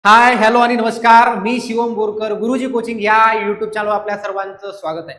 Hi hello आणि नमस्कार. मी शिवम बोरकर, गुरुजी कोचिंग या युट्यूब चॅनल आपल्या सर्वांचं स्वागत आहे.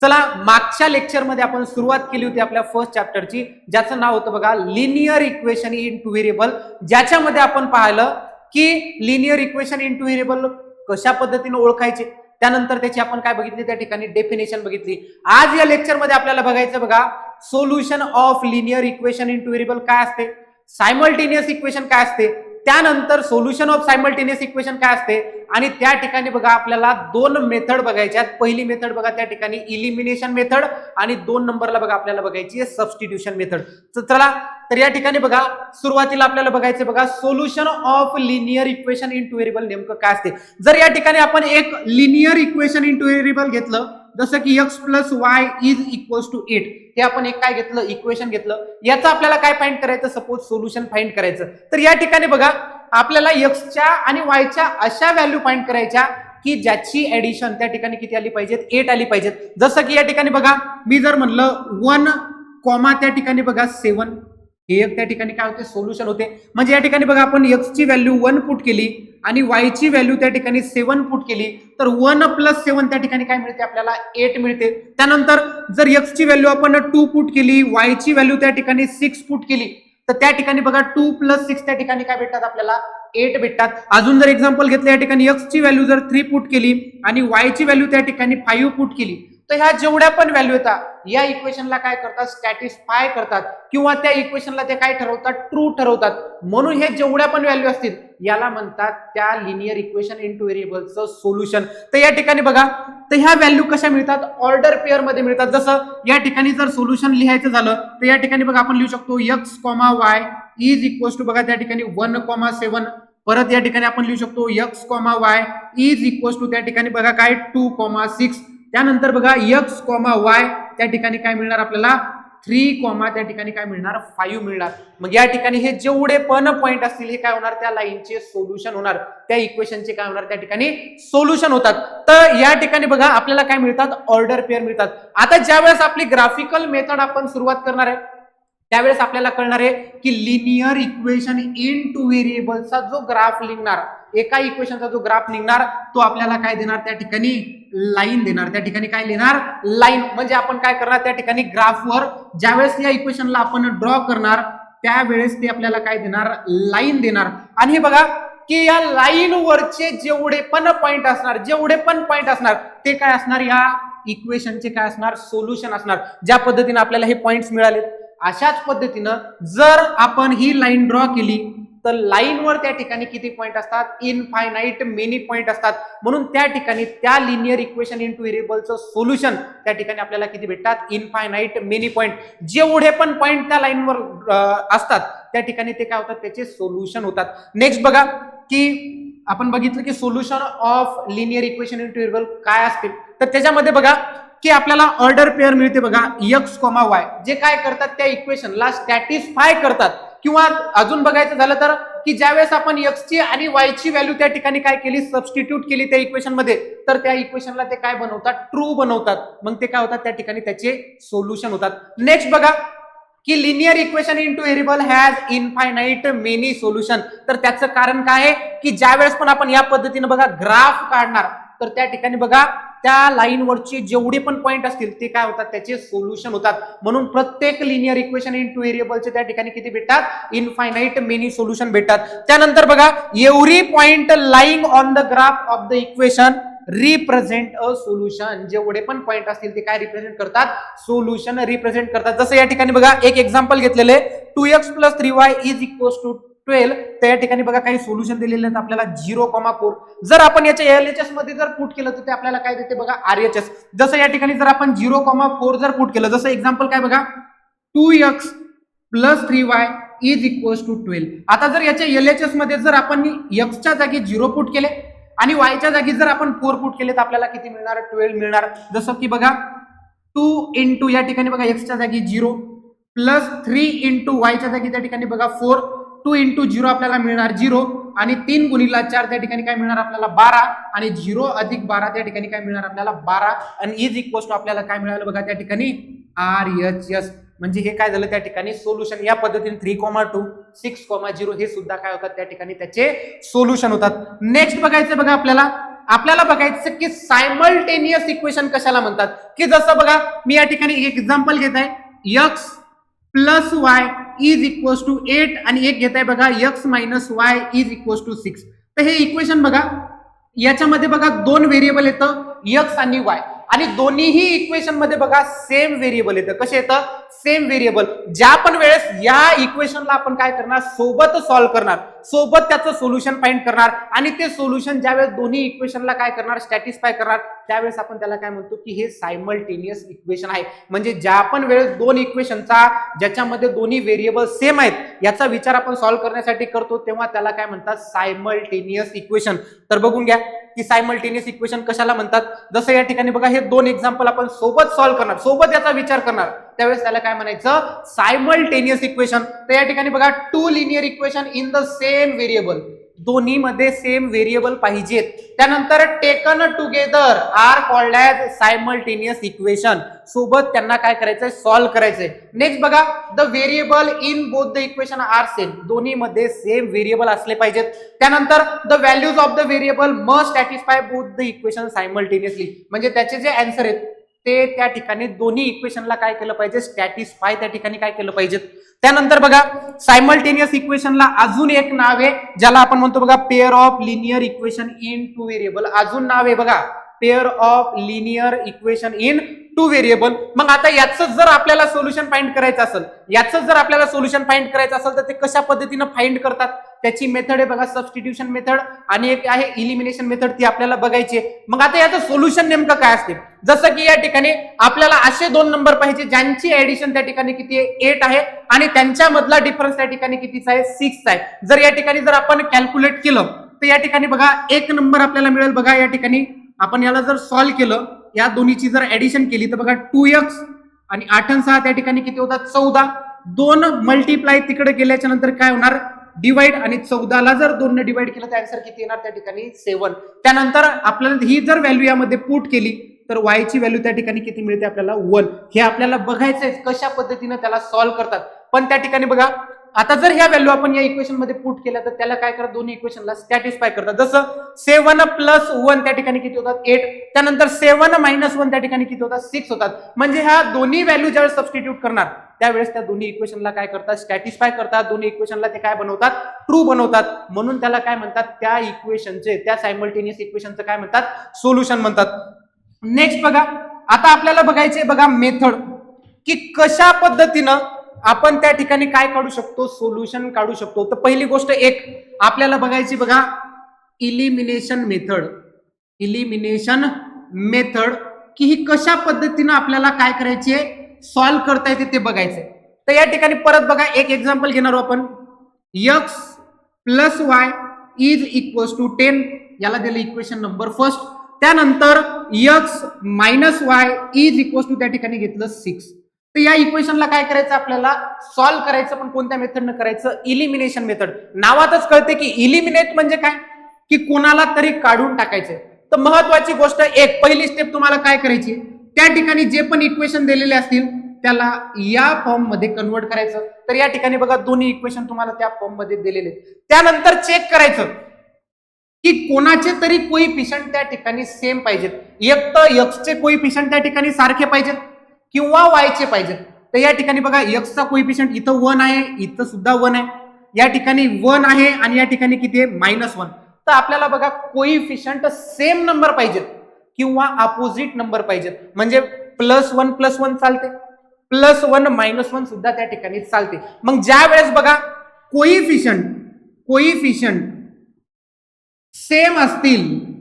चला, मागच्या लेक्चरमध्ये आपण सुरुवात केली होती आपल्या फर्स्ट चॅप्टरची, ज्याचं नाव होतं बघा linear equation in two variable, ज्याच्यामध्ये आपण पाहिलं की linear equation in two variable कशा पद्धतीने ओळखायचे, त्यानंतर त्याची आपण काय बघितली, त्या ठिकाणी डेफिनेशन बघितली. आज या लेक्चरमध्ये आपल्याला बघायचं बघा solution of linear equation in two variable काय असते, सायमल्टेनियस इक्वेशन काय असते, त्यानंतर सोल्युशन ऑफ सायमल्टेनियस इक्वेशन काय असते, आणि त्या ठिकाणी बघा आपल्याला दोन मेथड बघायच्या आहेत. पहिली मेथड बघा त्या ठिकाणी इलिमिनेशन मेथड, आणि 2 नंबरला बघा आपल्याला बघायची आहे सबस्टिट्यूशन मेथड. चला, तर या ठिकाणी बघा सुरुवातीला आपल्याला बघायचं बघा solution of linear equation in two variable नेमकं काय असते. जर या ठिकाणी आपण एक linear equation in two variable घेतलं, जसं की x plus y is equals to 8, हे आपण एक काय घेतलं, इक्वेशन घेतलं. याचं आपल्याला काय फाइंड करायचं, सपोज सोल्युशन फाइंड करायचं. तर या ठिकाणी बघा आपल्याला एक्सच्या आणि वायच्या अशा व्हॅल्यू फाइंड करायच्या की ज्याची ऍडिशन त्या ठिकाणी किती आली पाहिजेत, 8 आली पाहिजेत. जसं की या ठिकाणी बघा मी जर म्हणलं 1 कॉमा त्या ठिकाणी बघा 7, हे एक त्या ठिकाणी काय होते, सोल्युशन होते. म्हणजे या ठिकाणी बघा आपण x ची व्हॅल्यू 1 पुट केली आणि y ची व्हॅल्यू त्या ठिकाणी 7 पुट केली, तर 1 प्लस 7 त्या ठिकाणी काय मिळते, आपल्याला 8 मिळते. त्यानंतर जर x ची व्हॅल्यू आपण 2 पुट केली, y ची व्हॅल्यू त्या ठिकाणी 6 पुट केली, तर त्या ठिकाणी बघा 2 प्लस 6 त्या ठिकाणी काय भेटतात, आपल्याला 8 भेटतात. अजून जर एक्झाम्पल घेतलं, या ठिकाणी x ची व्हॅल्यू जर 3 पुट केली आणि y ची व्हॅल्यू त्या ठिकाणी 5 पुट केली, तर ह्या जेवढ्या पण व्हॅल्यू येतात या इक्वेशनला काय करतात, सॅटिस्फाय करतात, किंवा त्या इक्वेशनला ते काय ठरवतात, ट्रू ठरवतात. म्हणून हे जेवढ्या पण व्हॅल्यू असतील याला म्हणतात त्या लिनियर इक्वेशन इन टू व्हेरिएबलचं सोल्युशन. तर या ठिकाणी बघा, तर ह्या व्हॅल्यू कशा मिळतात, ऑर्डर पेअर मध्ये मिळतात. जसं या ठिकाणी जर सोल्युशन लिहायचं झालं तर या ठिकाणी बघा आपण लिहू शकतो x, y is equals to बघा त्या ठिकाणी 1,7. परत या ठिकाणी आपण लिहू शकतो x, y is equals to त्या ठिकाणी बघा काय 2,6. त्यानंतर बघा x, y त्या ठिकाणी काय मिळणार, आपल्याला 3, त्या ठिकाणी काय मिळणार, 5 मिळणार. मग या ठिकाणी हे जेवढे पण पॉइंट असतील हे काय होणार, त्या लाईनचे सोल्युशन होणार, त्या इक्वेशनचे काय होणार, त्या ठिकाणी सोल्युशन होतात. तर या ठिकाणी बघा आपल्याला काय मिळतात, ऑर्डर पेअर मिळतात. आता ज्यावेळेस आपली ग्राफिकल मेथड आपण सुरुवात करणार आहे त्यावेळेस आपल्याला कळणार आहे की लिनियर इक्वेशन इन टू व्हेरिएबलचा जो ग्राफ निघणार, एका इक्वेशनचा जो ग्राफ निघणार तो आपल्याला काय देणार, त्या ठिकाणी लाईन देणार. त्या ठिकाणी काय लिहिणार, लाईन. म्हणजे आपण काय करणार, त्या ठिकाणी ग्राफवर ज्यावेळेस या इक्वेशनला आपण ड्रॉ करणार त्यावेळेस ते आपल्याला काय देणार, लाईन देणार. आणि हे बघा की या लाईन वरचे जेवढे पण पॉइंट असणार ते काय असणार, या इक्वेशनचे काय असणार, सोल्युशन असणार. ज्या पद्धतीने आपल्याला हे पॉइंट्स मिळाले अशाच पद्धतीनं जर आपण ही लाईन ड्रॉ केली तर लाईनवर त्या ठिकाणी किती पॉइंट असतात, इनफायनाइट मेनी पॉइंट असतात. म्हणून त्या ठिकाणी त्या लिनियर इक्वेशन इन टू व्हेरिएबलचं सोल्युशन त्या ठिकाणी आपल्याला किती भेटतात, इनफायनाइट मेनी पॉइंट. जेवढे पण पॉइंट त्या लाईनवर असतात त्या ठिकाणी ते काय होतात, त्याचे सोल्युशन होतात. नेक्स्ट बघा की आपण बघितलं की solution of linear equation in two variable काय असते. तर त्याच्यामध्ये बघा की आपल्याला ऑर्डर पेअर मिळते बघा x, y, जे काय करतात त्या इक्वेशनला सॅटिस्फाय करतात. किंवा अजून बघायचं झालं तर की ज्यावेळेस आपण x ची आणि y ची व्हॅल्यू त्या ठिकाणी काय केली, सबस्टिट्यूट केली त्या इक्वेशन मध्ये, तर त्या इक्वेशनला ते काय बनवतात, ट्रू बनवतात. मग ते काय होतात, त्या ठिकाणी त्याचे सोल्युशन होतात. नेक्स्ट बघा की linear equation in two variable has infinite many solution. तर त्याचं कारण काय आहे की ज्यावेळेस पण आपण या पद्धतीने बघा ग्राफ काढणार तर त्या ठिकाणी बघा त्या लाईन वरचे जेवढे पण पॉइंट असतील ते काय होतात, त्याचे सोल्युशन होतात. म्हणून प्रत्येक लिनियर इक्वेशन इन टू व्हेरिएबलचे त्या ठिकाणी किती भेटतात, इनफायनाइट मेनी सोल्युशन भेटतात. त्यानंतर बघा every point lying on the graph of the equation represent a solution. जेवढे पण पॉइंट असतील ते काय रिप्रेझेंट करतात, सोल्युशन रिप्रेझेंट करतात. जसं या ठिकाणी बघा एक एक्झाम्पल घेतलेले 2x + 3y is equals to 12. तर या ठिकाणी बघा काही सोल्युशन दिलेले आहेत आपल्याला 0,4. जर आपण याच्या LHS मध्ये जर पुट केलं तर ते आपल्याला काय देते बघा, RHS. जसं या ठिकाणी जर आपण 0,4 जर पुट केलं, जसं एक्झाम्पल काय बघा 2x + 3y is equals to 12. आता जर याच्या LHS मध्ये जर आपण x च्या जागी 0 पुट केले आणि y च्या जागी जर आपण 4 पुट केले तर आपल्याला किती मिळणार, 12 मिळणार. जसं की बघा 2 इंटू या ठिकाणी बघा x च्या जागी 0 प्लस 3 इंटू y च्या जागी त्या ठिकाणी बघा 4, 2 इंटू 0 आपल्याला मिळणार 0, आणि 3 गुणिले 4 त्या ठिकाणी काय मिळणार आपल्याला 12, आणि 0 अधिक 12 त्या ठिकाणी काय मिळणार आपल्याला 12, आणि इज इक्वल्स टू आपल्याला काय मिळालं बघा त्या ठिकाणी RHS. म्हणजे हे काय झालं त्या ठिकाणी सोल्युशन. या पद्धतीने 3,2 6,0 हे सुद्धा काय होतात त्या ठिकाणी त्याचे सोल्युशन होतात. नेक्स्ट बघायचं बघा आपल्याला बघायचं की सायमल्टेनियस इक्वेशन कशाला म्हणतात. की जसं बघा मी या ठिकाणी एक एक्झाम्पल घेत आहे, x plus y is equals to 8 आणि एक घेत आहे बघा x minus y is equals to 6. तर हे इक्वेशन बघा याच्यामध्ये बघा दोन व्हेरिएबल येतं x आणि y आणि दोन्हीही इक्वेशन मध्ये बघा सेम व्हेरिएबल येतं. कसे येतं? Same variable. ज्या पण वेळेस या इक्वेशनला आपण काय करणार सोबत सॉल्व्ह करणार, सोबत त्याचं सोल्युशन फाइंड करणार आणि ते सोल्युशन ज्यावेळेस दोन्ही इक्वेशनला काय करणार सॅटिस्फाय करणार त्यावेळेस आपण त्याला काय म्हणतो की हे सायमल्टेनियस इक्वेशन आहे. म्हणजे ज्या पण वेळेस दोन इक्वेशनचा ज्याच्यामध्ये दोन्ही व्हेरिएबल सेम आहेत याचा विचार आपण सॉल्व्ह करण्यासाठी करतो तेव्हा त्याला काय म्हणतात सायमल्टेनियस इक्वेशन. तर बघून घ्या की सायमल्टेनियस इक्वेशन कशाला म्हणतात. जसं या ठिकाणी बघा हे दोन एक्झाम्पल आपण सोबत सॉल्व्ह करणार, सोबत याचा विचार करणार त्यावेळेस त्याला काय म्हणायचं सायमल्टेनियस इक्वेशन. तर या ठिकाणी बघा two linear equation in the same variable, दोन्ही मध्ये सेम व्हेरिएबल पाहिजेत. त्यानंतर taken together are called as simultaneous equation, सोबत त्यांना काय करायचंय सॉल्व्ह करायचंय. नेक्स्ट बघा the variable in both the equation are same, दोन्ही मध्ये सेम व्हेरिएबल असले पाहिजेत. त्यानंतर the values of the variable must satisfy both the equation simultaneously, म्हणजे त्याचे जे आन्सर आहेत ते त्या ठिकाणी दोन्ही इक्वेशनला काय केलं पाहिजे सॅटिस्फाय त्या ठिकाणी काय केलं पाहिजे. त्यानंतर बघा सायमल्टेनियस इक्वेशनला अजून एक नाव आहे ज्याला आपण म्हणतो बघा pair of linear equation in two variable. अजून नाव आहे बघा pair of linear equation in two variable. मग आता याचं जर आपल्याला सोल्युशन फाइंड करायचं असेल, तर ते कशा पद्धतीनं फाइंड करतात त्याची मेथड आहे बघा सबस्टिट्यूशन मेथड आणि एक आहे इलिमिनेशन मेथड, ती आपल्याला बघायची. मग आता याचं सोल्युशन नेमकं काय असते. जसं की या ठिकाणी आपल्याला असे दोन नंबर पाहिजे ज्यांची ऍडिशन त्या ठिकाणी किती आहे 8 आहे आणि त्यांच्या मधला डिफरन्स त्या ठिकाणी कितीचा आहे 6 आहे. जर या ठिकाणी जर आपण कॅल्क्युलेट केलं तर या ठिकाणी बघा एक नंबर आपल्याला मिळेल बघा. या ठिकाणी आपण याला जर सॉल्व्ह केलं, या दोन्हीची जर ऍडिशन केली तर बघा 2x आणि 8 आणि 6 त्या ठिकाणी किती होतात 14. 2 मल्टिप्लाय तिकडे केल्याच्या नंतर काय होणार डिवाइड आणि 14ला जर 2 ने डिवाइड केलं तर आन्सर किती येणार त्या ठिकाणी 7. त्यानंतर आपल्याला ही जर व्हॅल्यू यामध्ये पुट केली तर y ची व्हॅल्यू त्या ठिकाणी किती मिळते आपल्याला 1. हे आपल्याला बघायचंय कशा पद्धतीने त्याला सॉल्व्ह करतात. पण त्या ठिकाणी बघा आता जर ह्या व्हॅल्यू आपण या इक्वेशन मध्ये पुट केल्या तर त्याला काय करतात दोन्ही इक्वेशनला सॅटिस्फाय करतात. जसं 7 प्लस 1 त्या ठिकाणी किती होतात 8, त्यानंतर 7 मायनस 1 त्या ठिकाणी किती होतात 6 होतात. म्हणजे ह्या दोन्ही व्हॅल्यू ज्यावेळेस सबस्टिट्यूट करणार त्यावेळेस त्या दोन्ही इक्वेशनला काय करतात सॅटिस्फाय करतात, दोन्ही इक्वेशनला ते काय बनवतात ट्रू बनवतात. म्हणून त्याला काय म्हणतात त्या इक्वेशनचे त्या सायमल्टेनियस इक्वेशनचं काय म्हणतात सोल्युशन म्हणतात. नेक्स्ट बघा आता आपल्याला बघायचे बघा मेथड की कशा पद्धतीनं आपण त्या ठिकाणी काय काढू शकतो सोल्युशन काढू शकतो. तर पहिली गोष्ट एक आपल्याला बघायची बघा इलिमिनेशन मेथड की ही कशा पद्धतीनं आपल्याला काय करायचे सॉल्व्ह करता येते ते बघायचंय. तर या ठिकाणी परत बघा एक एक्झाम्पल घेणार आपण x plus y is equals to 10 याला दिलं इक्वेशन नंबर फर्स्ट. त्यानंतर x minus y is equals to त्या ठिकाणी घेतलं 6. तर या इक्वेशनला काय करायचं आपल्याला सॉल्व्ह करायचं, पण कोणत्या मेथडनं करायचं इलिमिनेशन मेथड. नावातच कळते की इलिमिनेट म्हणजे काय की कोणाला तरी काढून टाकायचं. तर महत्वाची गोष्ट एक पहिली स्टेप तुम्हाला काय करायची त्या ठिकाणी जे पण इक्वेशन दिलेले असतील त्याला या फॉर्म मध्ये कन्वर्ट करायचं. तर या ठिकाणी बघा दोन्ही इक्वेशन तुम्हाला त्या फॉर्म मध्ये दिलेले. त्यानंतर चेक करायचं की कोणाचे तरी कोइफिशियंट त्या ठिकाणी सेम पाहिजेत. एक तर x चे कोइफिशियंट त्या ठिकाणी सारखे पाहिजेत किंवा y चे पाहिजेत. तर या ठिकाणी बघा x चा कोइफिशियंट इथं 1 आहे, इथं सुद्धा 1 आहे, या ठिकाणी 1 आहे आणि या ठिकाणी किती आहे -1. तर आपल्याला बघा कोइफिशियंट सेम नंबर पाहिजेत किंवा अपोजिट नंबर पाहिजेत. म्हणजे +1 +1 चालते, +1 -1 सुद्धा त्या ठिकाणी चालते. मग ज्या वेळेस बघा कोइफिशियंट सेम असतील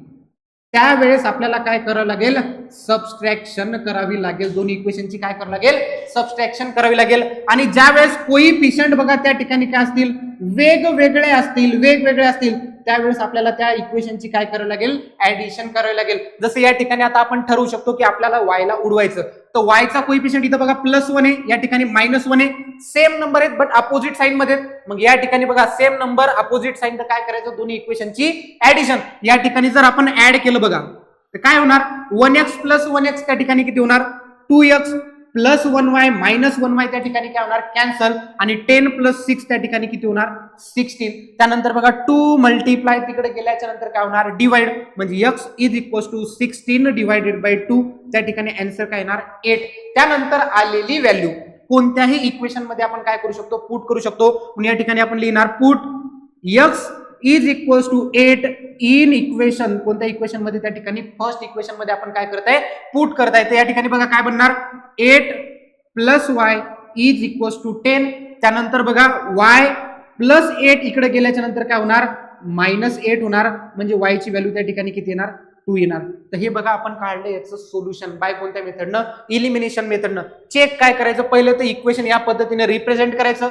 त्यावेळेस आपल्याला काय करावं लागेल सबस्ट्रॅक्शन करावी लागेल. दोन्ही इक्वेशनची काय करावं लागेल सबस्ट्रॅक्शन करावी लागेल. आणि ज्या वेळेस कोइफिशियंट बघा त्या ठिकाणी काय असतील वेगवेगळे असतील त्यावेळेस आपल्याला त्या इक्वेशनची काय करावी लागेल ऍडिशन करावी लागेल. जसं या ठिकाणी आता आपण ठरवू शकतो की आपल्याला y ला उडवायचं, तर y चा कोइफिशियंट इथं बघा +1 आहे, या ठिकाणी -1 आहे, सेम नंबर आहेत बट अपोजिट साइन मध्ये. मग या ठिकाणी बघा सेम नंबर अपोजिट साइन, तर काय करायचं दोन्ही इक्वेशनची ऍडिशन. या ठिकाणी जर आपण ऍड केलं बघा तर काय होणार 1x + 1x त्या ठिकाणी किती होणार 2x +1y -1y त्या ठिकाणी काय होणार कॅन्सल आणि 10 + 6 त्या ठिकाणी किती होणार 16. त्यानंतर बघा 2 मल्टिप्लाय तिकडे गेल्याच्या नंतर काय होणार डिवाइड म्हणजे x = 16 डिवायडेड बाय 2 त्या ठिकाणी आन्सर काय येणार 8. त्यानंतर आलेली व्हॅल्यू कोणत्याही इक्वेशन मध्ये आपण काय करू शकतो पुट करू शकतो. म्हणून या ठिकाणी आपण लिहिणार पुट x = 8 इन इक्वेशन कोणत्या इक्वेशन मध्ये त्या ठिकाणी फर्स्ट इक्वेशन मध्ये आपण काय करताय पुट करताय. तर या ठिकाणी बघा काय बनणार 8 + y = 10. त्यानंतर बघा y + 8 इकडे गेल्याच्या नंतर काय होणार -8 होणार म्हणजे y ची व्हॅल्यू त्या ठिकाणी किती येणार 2 येणार. तर हे बघा आपण काढलं याचं सोल्युशन बाय कोणत्या मेथडनं इलिमिनेशन मेथडनं. चेक काय करायचं पहिलं तर इक्वेशन या पद्धतीने रिप्रेझेंट करायचं.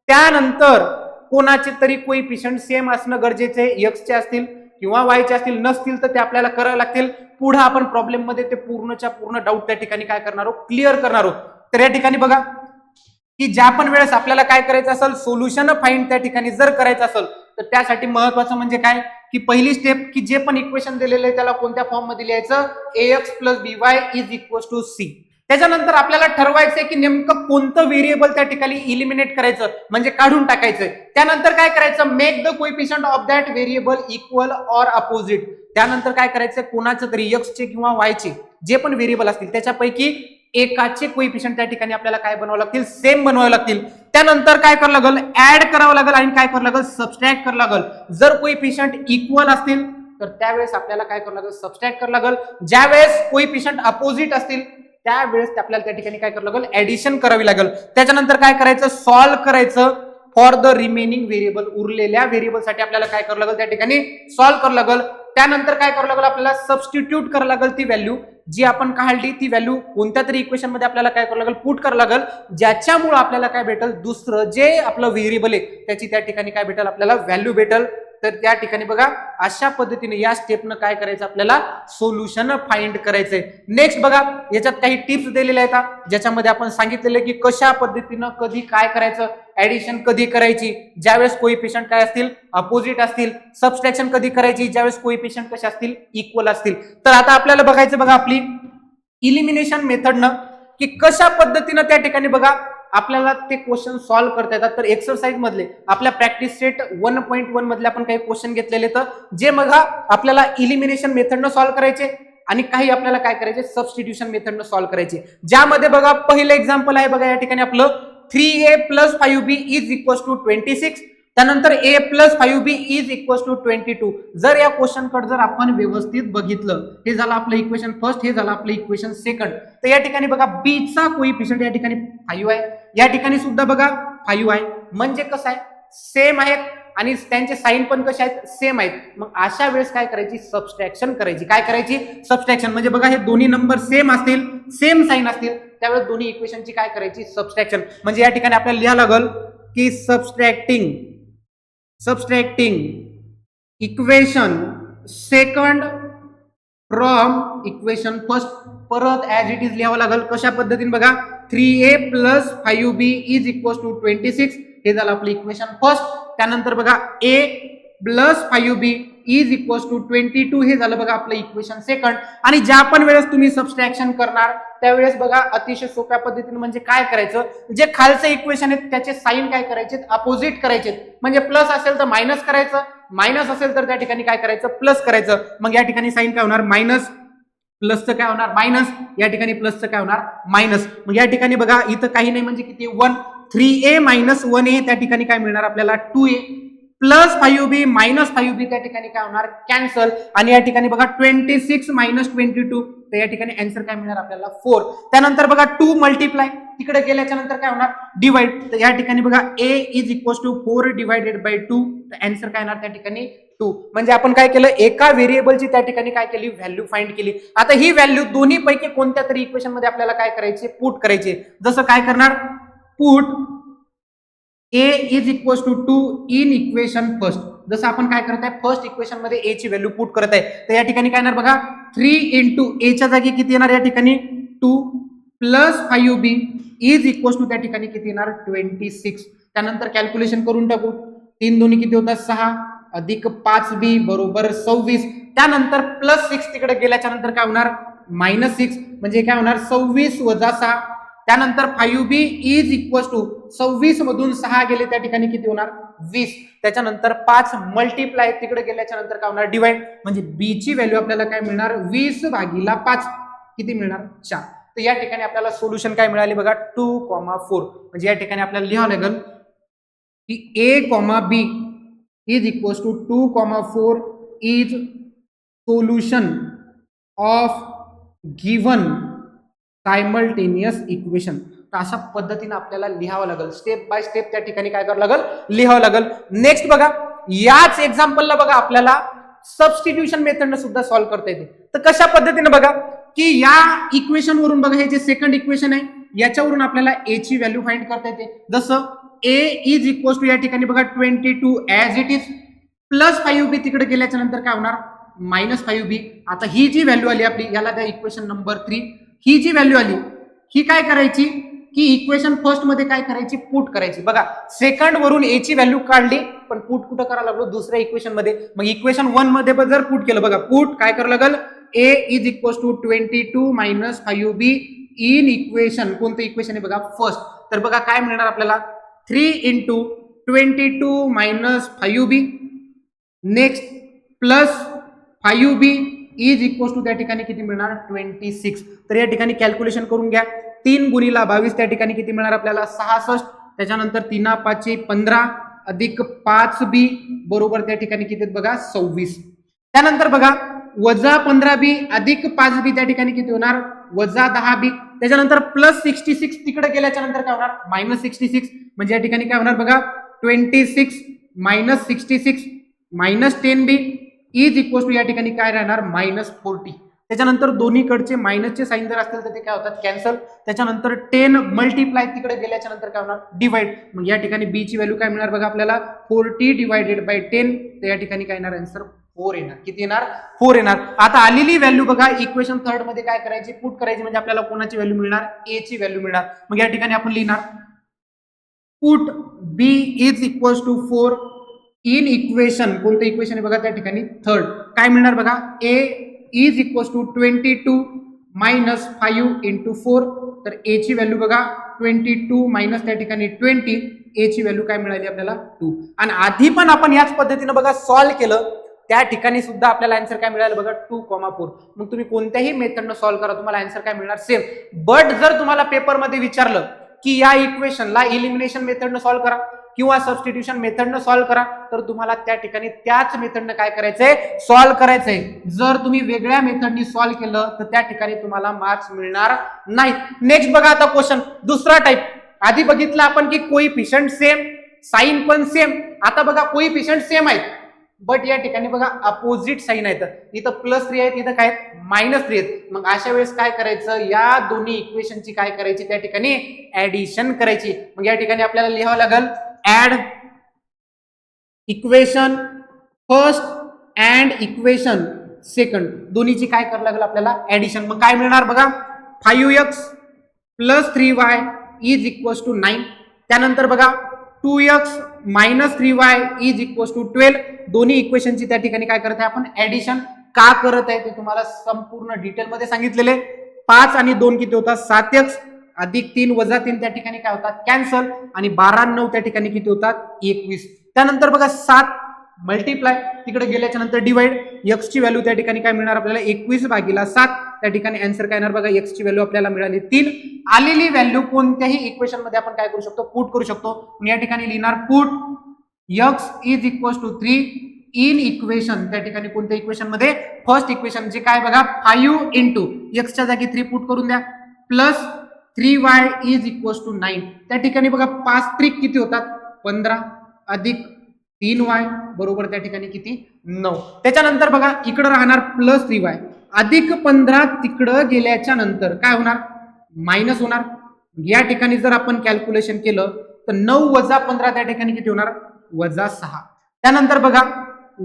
त्यानंतर कोणाचे तरी कोइफिशियंट सेम असणं गरजेचे आहे. x चे असतील किंवा y चे असतील नसतील तर ते आपल्याला करावं लागतील. पुढे आपण प्रॉब्लेम मध्ये ते पूर्णच्या पूर्ण डाऊट त्या ठिकाणी काय करणार आहोत क्लिअर करणार आहोत. तर या ठिकाणी बघा की ज्या पण वेळेस आपल्याला काय करायचं असेल सोल्युशन फाइंड त्या ठिकाणी जर करायचं असेल तर त्यासाठी महत्वाचं म्हणजे काय की पहिली स्टेप की जे पण इक्वेशन दिलेलं आहे त्याला कोणत्या फॉर्म मध्ये लिहायचं ax + by = c. त्याच्यानंतर आपल्याला ठरवायचंय की नेमकं कोणतं व्हेरिएबल त्या ठिकाणी इलिमिनेट करायचं म्हणजे काढून टाकायचंय. त्यानंतर काय करायचं make the coefficient of that variable equal or opposite. त्यानंतर काय करायचं कोणाचं तरी x चे किंवा y चे जे पण व्हेरिएबल असतील त्याच्यापैकी एकाचे कोइफिशियंट त्या ठिकाणी आपल्याला काय बनवावं लागतील सेम बनवावे लागतील. त्यानंतर काय करावं लागेल ऍड करावं लागेल आणि काय करावं लागेल सबट्रॅक्ट करावं लागेल. जर कोइफिशियंट इक्वल असतील तर त्यावेळेस आपल्याला काय करावं लागेल सबट्रॅक्ट करावं लागेल. ज्यावेळेस कोइफिशियंट अपोजिट असतील त्यावेळेस आपल्याला त्या ठिकाणी काय करावं लागेल ऍडिशन करावी लागेल. त्याच्यानंतर काय करायचं सॉल्व्ह करायचं फॉर द रिमेनिंग व्हेरिएबल. उरलेल्या व्हेरिएबल साठी आपल्याला काय करावं लागेल त्या ठिकाणी सॉल्व्ह करावं लागेल. त्यानंतर काय करावं लागेल आपल्याला सबस्टिट्यूट करावं लागेल ती व्हॅल्यू जी आपण काढली ती व्हॅल्यू कोणत्या तरी इक्वेशन मध्ये आपल्याला काय करावं लागेल पुट करावं लागेल ज्याच्यामुळे आपल्याला काय भेटेल दुसरं जे आपलं व्हेरिएबल आहे त्याची त्या ठिकाणी काय भेटेल आपल्याला व्हॅल्यू भेटेल. तर त्या ठिकाणी बघा अशा पद्धतीने या स्टेपनं काय करायचं आपल्याला सोल्युशन फाइंड करायचंय. नेक्स्ट बघा याच्यात काही टिप्स दिलेल्या आहेत ज्याच्यामध्ये आपण सांगितलेलं की कशा पद्धतीनं कधी काय करायचं ऍडिशन कधी करायची ज्यावेळेस कोइफिशियंट काय असतील अपोजिट असतील. सबट्रॅक्शन कधी करायची ज्यावेळेस कोइफिशियंट कसे असतील इक्वल असतील. तर आता आपल्याला बघायचं बघा आपली इलिमिनेशन मेथडनं की कशा पद्धतीनं त्या ठिकाणी बघा आपल्याला ते क्वेश्चन सॉल्व्ह करता येतात. तर एक्सरसाइज मधले आपल्या प्रॅक्टिस सेट 1.1 मधले आपण काही क्वेश्चन घेतलेले तर जे बघा आपल्याला इलिमिनेशन मेथडनं सॉल्व्ह करायचे आणि काही आपल्याला काय करायचे सबस्टिट्यूशन मेथडनं सॉल्व्ह करायचे. ज्यामध्ये बघा पहिलं एक्झाम्पल आहे बघा या ठिकाणी आपलं 3a + 5b = 26. त्यानंतर a + 5b = 22. जर या क्वेश्चन कडे जर आपण व्यवस्थित बघितलं हे झालं आपलं इक्वेशन फर्स्ट हे झालं आपलं इक्वेशन सेकंड. तर या ठिकाणी बघा b चा कोइफिशियंट या ठिकाणी 5 आहे या ठिकाणी सुद्धा बघा 5 आहे म्हणजे कसं आहे सेम आहेत आणि त्यांचे साइन पण कसे आहेत सेम आहेत. मग अशा वेळेस काय करायची सबट्रॅक्शन करायची. काय करायची सबट्रॅक्शन म्हणजे बघा हे दोन्ही नंबर सेम असतील सेम साइन असतील त्यावेळेस दोन्ही इक्वेशनची काय करायची सबट्रॅक्शन. म्हणजे या ठिकाणी आपल्याला लिहावं लागेल की subtracting equation second from equation first. परत ऍज इट इज लिहावं लागेल कशा पद्धतीने बघा 3a + 5b = 26 हे झालं आपलं इक्वेशन फर्स्ट. त्यानंतर बघा a + 5b = 22 हे झालं बघा आपलं इक्वेशन सेकंड. आणि ज्या पण वेळेस तुम्ही सबट्रॅक्शन करणार त्यावेळेस बघा अतिशय सोप्या पद्धतीने म्हणजे काय करायचं जे खालचं इक्वेशन आहे त्याचे साइन काय करायचे अपोजिट करायचे. म्हणजे प्लस असेल तर मायनस करायचं मायनस असेल तर त्या ठिकाणी काय करायचं प्लस करायचं. मग या ठिकाणी साइन काय होणार मायनस प्लसचं काय होणार मायनस या ठिकाणी प्लसचं काय होणार मायनस. मग या ठिकाणी बघा इथं काही नाही म्हणजे किती 1 3a - 1a त्या ठिकाणी काय मिळणार आपल्याला 2a + 5b - 5b त्या ठिकाणी काय होणार कॅन्सल. आणि या ठिकाणी बघा 26 - 22 तर या ठिकाणी आन्सर काय मिळणार आपल्याला 4. त्यानंतर बघा 2 मल्टिप्लाय तिकडे गेल्याच्या नंतर काय होणार डिवाइड. तर या ठिकाणी बघा a = 4 डिवायडेड बाय 2 तर आन्सर काय येणार त्या ठिकाणी 2. म्हणजे आपण काय केलं एका व्हेरिएबलची त्या ठिकाणी काय केली व्हॅल्यू फाइंड केली. आता ही व्हॅल्यू दोन्ही पैकी कोणत्या तरी इक्वेशन मध्ये आपल्याला काय करायचे पुट करायचे. जसं काय करणार put a = 2 in equation first. जसं आपण काय करत आहे फर्स्ट इक्वेशन मध्ये a ची व्हॅल्यू पुट करत आहे तर या ठिकाणी काय येणार बघा 3 × a च्या जागी किती येणार या ठिकाणी 2 + 5b = त्या ठिकाणी किती येणार 26. त्यानंतर कॅल्क्युलेशन करून टाकू 3 दोन्ही किती होतात 6 अधिक 5b = 26. त्यानंतर +6 तिकडे गेल्याच्या नंतर काय होणार -6 म्हणजे काय होणार 26 - 6. त्यानंतर 5b इज इक्वल टू 26 मधून 6 गेले त्या ठिकाणी किती होणार 20. त्याच्यानंतर 5 मल्टिप्लाय तिकडे गेल्याच्या नंतर काय होणार डिवाइड, म्हणजे b ची व्हॅल्यू आपल्याला काय मिळणार 20/5 किती मिळणार 4. तर या ठिकाणी आपल्याला सोल्युशन काय मिळाले बघा 2,4. म्हणजे या ठिकाणी आपल्याला लिहावं लागेल की a, b is equal to 2,4 is solution of given simultaneous equation. तर अशा पद्धतीने आपल्याला लिहावं लागेल, स्टेप बाय स्टेप त्या ठिकाणी काय करावं लागेल लिहावं लागेल. नेक्स्ट बघा, याच एक्झाम्पलला बघा आपल्याला सबस्टिट्यूशन मेथडने सुद्धा सॉल्व्ह करता येते. तर कशा पद्धतीने बघा की या इक्वेशन वरून बघा, हे जे सेकंड इक्वेशन आहे याच्यावरून आपल्याला a ची व्हॅल्यू फाइंड करता येते. जसं a इज इक्वल टू या ठिकाणी बघा 22 as it is plus 5b तिकडे गेल्याच्या नंतर काय होणार -5b. आता ही जी व्हॅल्यू आली आपली याला त्या इक्वेशन नंबर 3. ही जी व्हॅल्यू आली ही काय करायची की इक्वेशन फर्स्ट मध्ये काय करायची पुट करायची. बघा सेकंड वरून a ची व्हॅल्यू काढली पण पुट कुठं करायला लागलो दुसऱ्या इक्वेशन मध्ये. मग इक्वेशन 1 मध्ये जर पुट केलं बघा पुट काय करावं लागेल a is equal to 22 - 5b in equation, कोणतं इक्वेशन आहे बघा फर्स्ट. तर बघा काय मिळणार आपल्याला 3 × 22 - 5b next plus 5b is equal to त्या ठिकाणी किती मिळणार 26. तर या ठिकाणी कॅल्क्युलेशन करून घ्या. 3 × 22 त्या ठिकाणी किती मिळणार आपल्याला 66. त्याच्यानंतर 3 × 5 = 15 अधिक 5b बरोबर त्या ठिकाणी किती बघा 26. त्यानंतर बघा वजा 15b अधिक 5b त्या ठिकाणी किती होणार वजा 10b. त्याच्यानंतर प्लस 66 तिकडे गेल्याच्या नंतर काय होणार -66. म्हणजे या ठिकाणी काय होणार बघा 26 - 66 -10b इज इक्वल टू या ठिकाणी काय राहणार -40. त्याच्यानंतर दोन्हीकडचे मायनसचे साईन जर असतील तर ते काय होतात कॅन्सल. त्याच्यानंतर 10 मल्टिप्लाय तिकडे गेल्याच्या नंतर काय होणार डिवाइड. मग या ठिकाणी b ची व्हॅल्यू काय मिळणार बघा आपल्याला 40/10. तर या ठिकाणी काय येणार आन्सर 4 येणार. किती येणार 4 येणार. आता आलेली व्हॅल्यू बघा इक्वेशन थर्ड मध्ये काय करायची पुट करायची, म्हणजे आपल्याला कोणाची व्हॅल्यू मिळणार a ची व्हॅल्यू मिळणार. मग या ठिकाणी आपण लिहिणार put b is equal to 4 in equation, कोणतं इक्वेशन आहे बघा त्या ठिकाणी थर्ड. काय मिळणार बघा a इज इक्वल टू 22 - 5 × 4. तर a ची व्हॅल्यू बघा 22 - त्या ठिकाणी 20 a ची व्हॅल्यू काय मिळाली आपल्याला 2. आणि आधी पण आपण याच पद्धतीने बघा सॉल्व्ह केलं त्या ठिकाणी सुद्धा आपल्याला आन्सर काय मिळालं बघा 2,4. मग तुम्ही कोणत्याही मेथडनं सॉल्व्ह करा तुम्हाला आन्सर काय मिळणार सेम. बट जर तुम्हाला पेपरमध्ये विचारलं की या इक्वेशनला इलिमिनेशन मेथडनं सॉल्व्ह करा किंवा सबस्टिट्यूशन मेथडनं सॉल्व्ह करा तर तुम्हाला त्या ठिकाणी त्याच मेथडनं काय करायचंय सॉल्व्ह करायचंय. जर तुम्ही वेगळ्या मेथडनी सॉल्व्ह केलं तर त्या ठिकाणी तुम्हाला मार्क्स मिळणार नाही. नेक्स्ट बघा आता क्वेश्चन दुसरा टाइप. आधी बघितलं आपण की कोइफिशियंट सेम साइन पण सेम. आता बघा कोइफिशियंट सेम आहेत बट या ठिकाणी बघा अपोजिट साइन आहेत. इथं +3 आहेत इथं काय -3 आहेत. मग अशा वेळेस काय करायचं या दोन्ही इक्वेशनची काय करायची त्या ठिकाणी ऍडिशन करायची. मग या ठिकाणी आपल्याला लिहावं लागेल add equation first and equation second, दोन्हीची काय करावं लागेल आपल्याला ऍडिशन. मग काय मिळणार बघा 5x + 3y is equal to 9. त्यानंतर बघा 2x - 3y is equal to 12. दोन्ही इक्वेशनची त्या ठिकाणी काय करत आहे आपण ऍडिशन. का करत आहे ते तुम्हाला संपूर्ण डिटेलमध्ये सांगितलेले. 5 आणि 2 किती होतात 7x अधिक 3 वजा 3 त्या ठिकाणी काय होतात कॅन्सल. आणि 12 आणि 9 त्या ठिकाणी किती होतात 21. त्यानंतर बघा 7 मल्टिप्लाय तिकडे गेल्याच्या नंतर डिवाइड. x ची व्हॅल्यू त्या ठिकाणी काय मिळणार आपल्याला 21/7. त्या ठिकाणी आन्सर काय येणार बघा x ची व्हॅल्यू आपल्याला मिळाली 3. आलेली व्हॅल्यू कोणत्याही इक्वेशन मध्ये आपण काय करू शकतो पुट करू शकतो. या ठिकाणी लिहिणार put x is equal to 3 in equation. त्या ठिकाणी कोणत्या इक्वेशन मध्ये फर्स्ट इक्वेशन जे काय बघा 5 × x च्या जागी 3 पुट करून द्या plus 3y is equal to 9. त्या ठिकाणी बघा 5 त्रिक किती होतात 15 अधिक 3y बरोबर त्या ठिकाणी किती 9. त्याच्यानंतर बघा इकडे राहणार +3y अधिक 15 तिकडं गेल्याच्या नंतर काय होणार मायनस होणार. या ठिकाणी जर आपण कॅल्क्युलेशन केलं तर 9 वजा 15 त्या ठिकाणी किती होणार -6. त्यानंतर बघा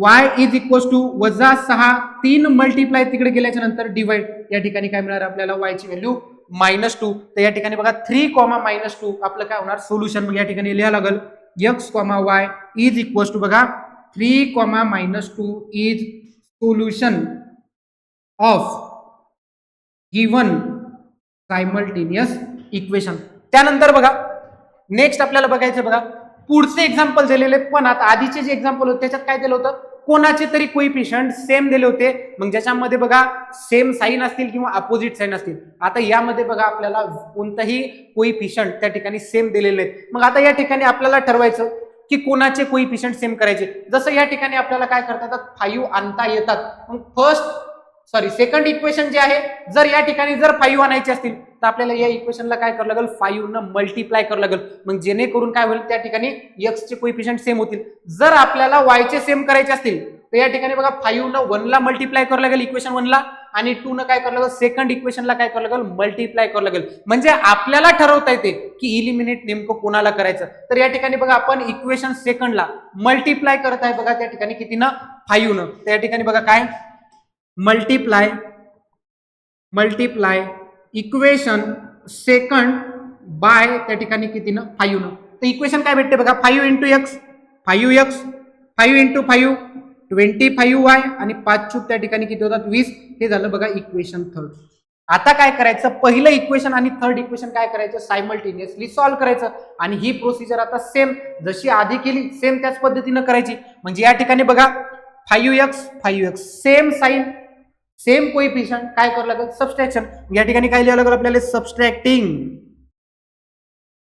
y is equal to -6 3 multiply तिकडे गेल्याच्या नंतर डिवाइड. या ठिकाणी काय मिळणार आपल्याला y ची व्हॅल्यू -2. तर या ठिकाणी बघा 3, -2 आपलं काय होणार सोल्युशन. मग या ठिकाणी लिहायला लागेल x, y is equal to बघा 3, -2 is solution of given simultaneous equation. त्यानंतर बघा नेक्स्ट आपल्याला बघायचं बघा पुढचे एक्झाम्पल दिलेले, पण आता आधीचे जे एक्झाम्पल होते त्याच्यात काय दिलं होतं, कोणाचे तरी कोइफिशियंट सेम दिले होते, मग ज्याच्यामध्ये बघा सेम साईन असतील किंवा अपोजिट साईन असतील. आता यामध्ये बघा आपल्याला कोणताही कोइफिशियंट त्या ठिकाणी सेम दिलेले आहेत. मग आता या ठिकाणी आपल्याला ठरवायचं की कोणाचे कोइफिशियंट सेम करायचे. जसं या ठिकाणी आपल्याला काय करता येतात, 5 आणता येतात. मग सेकंड इक्वेशन जे आहे, जर या ठिकाणी जर 5 आणायचे असतील तर आपल्याला या इक्वेशनला काय करावं लागेल, 5 न मल्टिप्लाय करावं लागेल. मग जेणेकरून काय होईल, त्या ठिकाणी x चे कोइफिशियंट सेम होतील. जर आपल्याला y चे सेम करायचे असतील तर या ठिकाणी बघा 5 न 1 ला मल्टिप्लाय करावं लागेल इक्वेशन 1 ला, आणि 2 न काय करावं लागेल, सेकंड इक्वेशनला काय करावं लागेल, मल्टिप्लाय करावं लागेल. म्हणजे आपल्याला ठरवता येते की इलिमिनेट नेमकं कोणाला करायचं. तर या ठिकाणी बघा आपण इक्वेशन सेकंडला मल्टिप्लाय करत आहे बघा त्या ठिकाणी किती न, 5 न. त्या ठिकाणी बघा काय, मल्टिप्लाय इक्वेशन सेकंड बाय त्या ठिकाणी किती न, 5 न. तर इक्वेशन काय भेटते बघा, 5 into x 5x, 5 into 5 25y, आणि 5 चूक त्या ठिकाणी किती होतात, 20. हे झालं बघा इक्वेशन थर्ड. आता काय करायचं, पहिलं इक्वेशन आणि थर्ड इक्वेशन काय करायचं, सायमल्टेनियसली सॉल्व्ह करायचं. आणि ही प्रोसिजर आता सेम जशी आधी केली सेम त्याच पद्धतीनं करायची. म्हणजे या ठिकाणी बघा 5x same sign same coefficient, काय करावं लागेल, सबस्ट्रॅक्शन. या ठिकाणी काय लिहावं लागेल आपल्याला,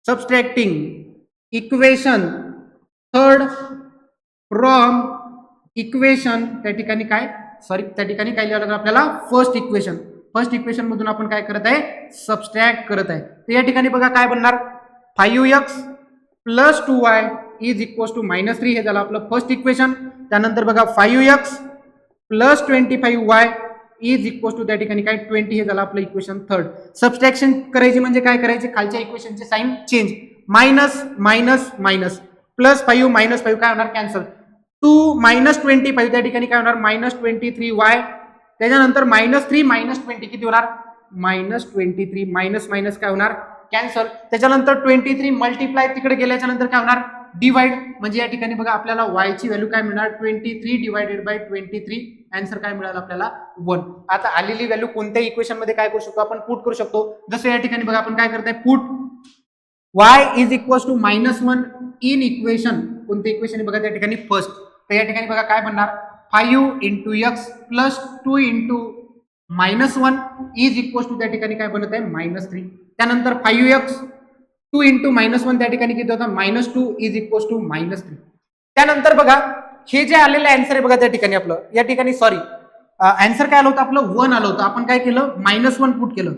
subtracting equation third from equation त्या ठिकाणी काय लिहावं लागेल आपल्याला, फर्स्ट इक्वेशन मधून आपण काय करत आहे, सबस्ट्रॅक्ट करत आहे. तर या ठिकाणी बघा काय बनणार, 5x plus 2y is equal to -3. हे झालं आपलं फर्स्ट इक्वेशन. त्यानंतर बघा 5x plus 25y is equal to त्या ठिकाणी काय 20. हे झालं आपलं इक्वेशन थर्ड. सबस्ट्रॅक्शन करायची म्हणजे काय करायचे, खालच्या इक्वेशनचे sign change, minus minus minus, plus 5 minus 5 काय होणार, कॅन्सल. 2 मायनस 25 त्या ठिकाणी काय होणार, -23y. त्याच्यानंतर -3 -20 किती होणार, -23. मायनस मायनस काय होणार, कॅन्सल. त्याच्यानंतर 23 मल्टिप्लाय तिकडे गेल्याच्या नंतर काय होणार, डिवाइड. म्हणजे या ठिकाणी बघा आपल्याला y ची व्हॅल्यू काय मिळणार, 23 डिवायडेड बाय 23. आन्सर काय मिळाला आपल्याला, 1. आता आलेली व्हॅल्यू कोणत्याही इक्वेशन मध्ये काय करू शकतो, आपण पुट करू शकतो. जसं या ठिकाणी बघा आपण काय करताय, put y is equal to -1 in equation, कोणते इक्वेशन आहे बघा त्या ठिकाणी फर्स्ट. तर या ठिकाणी बघा काय बनणार, 5 into x plus 2 into -1 is equal to त्या ठिकाणी काय बनत आहे, -3. त्यानंतर 5x 2 इंटू -1 त्या ठिकाणी किती होता, -2 इज इक्वल टू -3. त्यानंतर बघा हे जे आलेलं आन्सर आहे बघा त्या ठिकाणी आपलं, या ठिकाणी आन्सर काय आलं होतं आपलं, 1 आलं होतं. आपण काय केलं, -1 पुट केलं.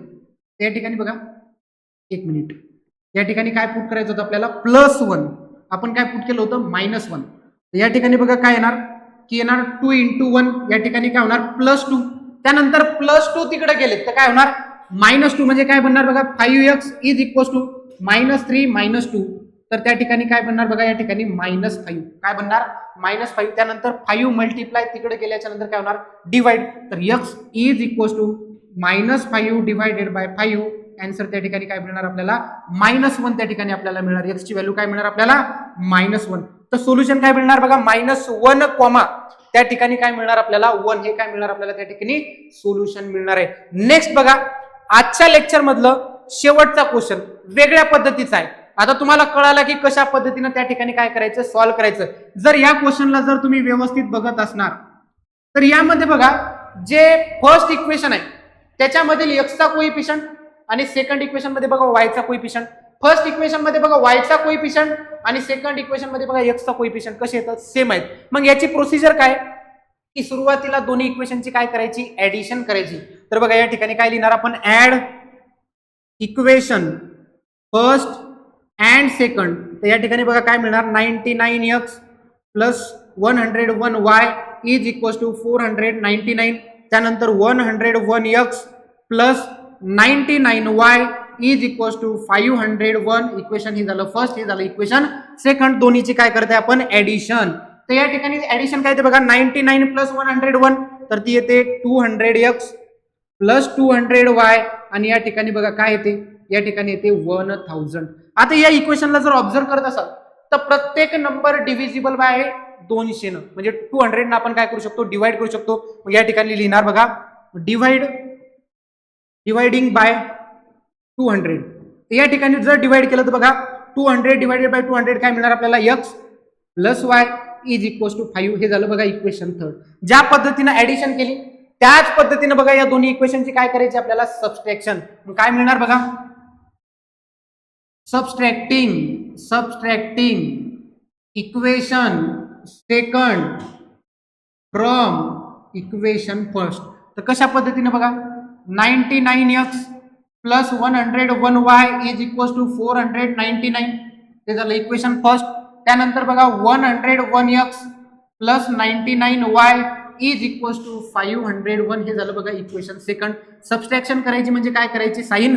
त्या ठिकाणी बघा एक मिनिट, या ठिकाणी काय पुट करायचं होतं आपल्याला, +1. आपण काय पुट केलं होतं, -1. या ठिकाणी बघा काय येणार, की येणार 2 इंटू 1 या ठिकाणी काय होणार, +2. त्यानंतर +2 तिकडे गेले तर काय होणार, -2. म्हणजे काय बनणार बघा, 5x इज इक्वल टू -3 -2. तर त्या ठिकाणी काय बनणार बघा, या ठिकाणी -5 काय बनणार, -5. त्यानंतर 5 मल्टिप्लाय तिकडे गेल्याच्या नंतर काय होणार, डिवाइड. तर x is equal to -5 divided by 5. Answer त्या ठिकाणी काय मिळणार आपल्याला, -1 त्या ठिकाणी आपल्याला मिळणार. x ची व्हॅल्यू काय मिळणार आपल्याला, -1. तर सोल्युशन काय मिळणार बघा, -1 कॉमा त्या ठिकाणी काय मिळणार आपल्याला, 1. हे काय मिळणार आपल्याला त्या ठिकाणी सोल्युशन मिळणार आहे. नेक्स्ट बघा आजच्या लेक्चर मधलं शेवटचा क्वेश्चन वेगळ्या पद्धतीचा आहे. आता तुम्हाला कळालं की कशा पद्धतीने त्या ठिकाणी काय करायचं, सॉल्व्ह करायचं. जर या क्वेश्चनला जर तुम्ही व्यवस्थित बघत असणार तर यामध्ये बघा जे फर्स्ट इक्वेशन आहे त्याच्यामधील x चा कोइफिशियंट आणि सेकंड इक्वेशन मध्ये बघा y चा कोइफिशियंट. फर्स्ट इक्वेशन मध्ये बघा y चा कोइफिशियंट आणि सेकंड इक्वेशन मध्ये बघा x चा कोइफिशियंट कसे येतात, सेम आहेत. मग याची प्रोसिजर काय की सुरुवातीला दोन्ही इक्वेशनची काय करायची, ऍडिशन करायची. तर बघा या ठिकाणी काय लिहिणार आपण, add equation first and second. तर या ठिकाणी बघा काय मिळणार, 99x plus 101y is equal to 499. त्यानंतर 101x plus 99y is equal to 501. Equation हे झालं फर्स्ट, हे झालं इक्वेशन सेकंड. दोन्हीची काय करते आपण, ऍडिशन. तर या ठिकाणी ऍडिशन काय ते बघा, 99 प्लस 101 तर ती येते 200x प्लस 200y. आणि या ठिकाणी बघा काय येते, या ठिकाणी येते 1000. आता या इक्वेशनला जर ऑब्झर्व करत असाल तर प्रत्येक नंबर डिव्हिजिबल बाय 200 न, म्हणजे 200 न आपण काय करू शकतो, डिवाइड करू शकतो. मग या ठिकाणी लिहिणार बघा, डिवाइडिंग बाय 200. या ठिकाणी जर डिवाइड केलं तर बघा 200 डिवाइडेड बाय 200 काय मिळणार आपल्याला x plus y is equals to 5 हे झालं बघा इक्वेशन थर्ड. ज्या पद्धतीने ऍडिशन केली त्याच पद्धतीने बघा या दोन्ही इक्वेशनची काय करायची आपल्याला सबस्ट्रॅक्शन. काय मिळणार बघा subtracting equation second from equation first. तर कशा पद्धतीने बघा 99x plus 101y is equals to 499 ते झालं इक्वेशन फर्स्ट. त्यानंतर बघा 101x plus 99y is equals to 501 हे झालं बघा इक्वेशन सेकंड. सबस्ट्रॅक्शन करायची म्हणजे काय करायची साइन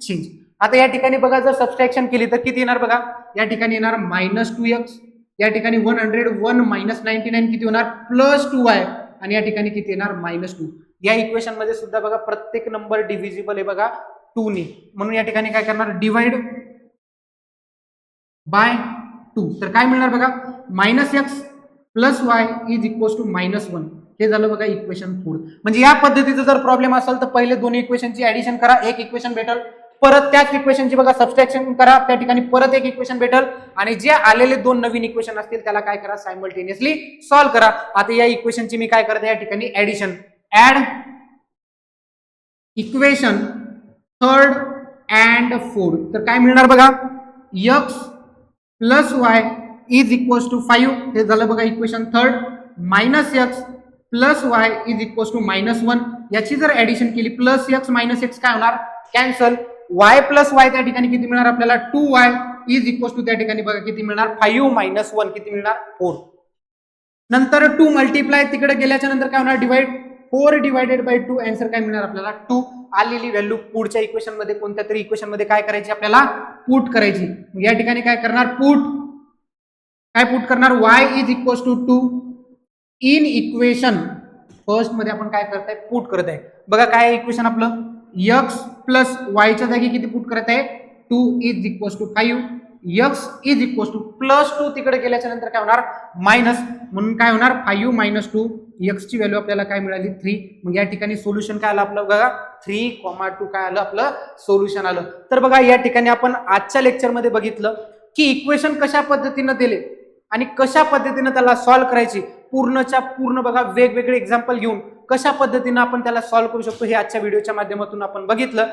चेंज. आता या ठिकाणी बघा जर सबस्ट्रॅक्शन केली तर किती येणार बघा या ठिकाणी येणार -2x या ठिकाणी 101 मायनस 99 किती होणार +2y आणि या ठिकाणी किती येणार -2. या इक्वेशन मध्ये सुद्धा बघा प्रत्येक नंबर डिव्हिजिबल आहे बघा 2 ने म्हणून या ठिकाणी काय करणार डिवाइड बाय 2. तर काय मिळणार बघा -x plus y is equals to -1 हे झालं बघा इक्वेशन 4. म्हणजे या पद्धतीचा जर प्रॉब्लेम असेल तर पहिले दोन्ही इक्वेशनची ऍडिशन करा एक इक्वेशन भेटेल परत त्याच इक्वेशनची बघा सबस्ट्रॅक्शन करा त्या ठिकाणी परत एक इक्वेशन भेटेल आणि जे आलेले दोन नवीन इक्वेशन असतील त्याला काय करा सायमल्टेनियसली सॉल्व्ह करा. आता या इक्वेशनची मी काय करते या ठिकाणी addition add equation third and fourth. तर काय मिळणार बघा x plus y is equals to 5 हे झालं बघा equation third -x plus y is equals to -1 याची जर ऍडिशन केली +x -x काय होणार कॅन्सल y प्लस y त्या ठिकाणी किती मिळणार आपल्याला 2y इज इक्वल्स टू त्या ठिकाणी बघा किती मिळणार 5 - 1 किती मिळणार 4. नंतर 2 मल्टिप्लाय तिकडे गेल्याच्या नंतर काय होणार डिवाइड 4 डिवाइडेड बाय 2 आन्सर काय मिळणार आपल्याला 2. आलेली व्हॅल्यू पुढच्या इक्वेशन मध्ये कोणत्या तरी इक्वेशन मध्ये काय करायची आपल्याला पुट करायची. या ठिकाणी काय करणार पुट करणार y is equals to 2 in equation first मध्ये आपण काय करताय पुट करत आहे बघा काय इक्वेशन आपलं x प्लस y च्या जागी किती पुट करत आहे 2 is equals to 5 x is equals to +2 तिकडे गेल्याच्या नंतर काय होणार मायनस म्हणून काय होणार 5 - 2 x ची व्हॅल्यू आपल्याला काय मिळाली 3. मग या ठिकाणी सोल्युशन काय आलं आपलं बघा 3,2 काय आलं आपलं सोल्युशन आलं. तर बघा या ठिकाणी आपण आजच्या लेक्चर मध्ये बघितलं की इक्वेशन कशा पद्धतीने दिले आणि कशा पद्धतीने त्याला सॉल्व्ह करायची पूर्णच्या पूर्ण बघा वेगवेगळे एक्झाम्पल घेऊन कशा पद्धतीने आपण त्याला सॉल्व्ह करू शकतो हे आजच्या व्हिडिओच्या माध्यमातून आपण बघितलं.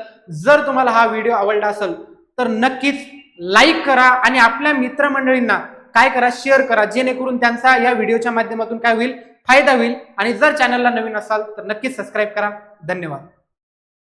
जर तुम्हाला हा व्हिडिओ आवडला असेल तर नक्कीच लाईक करा आणि आपल्या मित्रमंडळींना काय करा शेअर करा जेणेकरून त्यांचा या व्हिडिओच्या माध्यमातून काय होईल फायदा होईल. आणि जर चॅनलला नवीन असाल तर नक्कीच सबस्क्राईब करा. धन्यवाद.